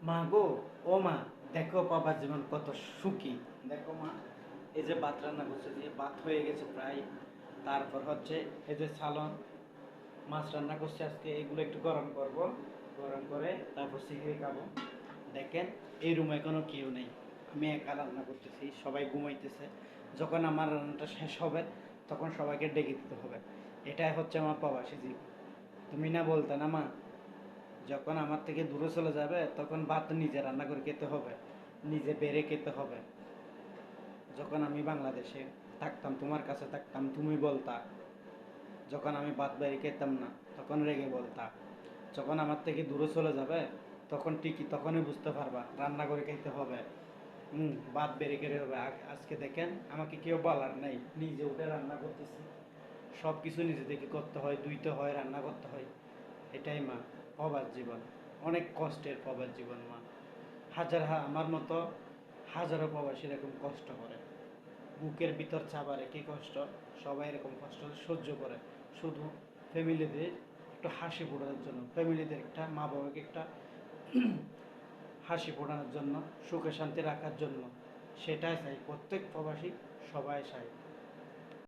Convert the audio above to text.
মা গো, ও মা, দেখো বাবার জীবন কত সুখী। দেখো মা, এই যে ভাত রান্না করছে, যে ভাত হয়ে গেছে প্রায়। তারপর হচ্ছে এই যে সালন মাছ রান্না করছে আজকে, এগুলো একটু গরম করব। গরম করে তারপর সিঁড়ি খাবো। দেখেন, এই রুমে কোনো কেউ নেই, আমি একা রান্না করতেছি, সবাই ঘুমাইতেছে। যখন আমার রান্নাটা শেষ হবে তখন সবাইকে ডেকে দিতে হবে। এটাই হচ্ছে আমার প্রবাসী জীবন। তুমি না বলতে না মা, যখন আমার থেকে দূরে চলে যাবে তখন ভাত নিজে রান্না করে খেতে হবে, নিজে বেড়ে খেতে হবে। যখন আমি বাংলাদেশে থাকতাম, তোমার কাছে থাকতাম, তুমি বলতা। যখন আমি ভাত বেড়ে খেতাম না তখন রেগে বলতা। যখন আমার থেকে দূরে চলে যাবে তখন ঠিকই তখনই বুঝতে পারবা রান্না করে খেতে হবে। ভাত বেড়ে খেতে হবে। আজকে দেখেন, আমাকে কেউ বলার নেই, নিজে উঠে রান্না করতেছি। সব কিছু নিজে থেকে করতে হয়, ধুইতে হয়, রান্না করতে হয়। এটাই মা, প্রবাস জীবন। অনেক কষ্টের প্রবাস জীবন মা। আমার মতো হাজারো প্রবাসী এরকম কষ্ট করে, বুকের ভিতর চাপা রেখে কষ্ট। সবাই এরকম কষ্ট সহ্য করে শুধু ফ্যামিলিদের একটু হাসি ফোটানোর জন্য, ফ্যামিলিদের একটা, মা বাবাকে একটা হাসি ফোটানোর জন্য, সুখে শান্তি রাখার জন্য। সেটাই চাই প্রত্যেক প্রবাসী, সবাই চায়।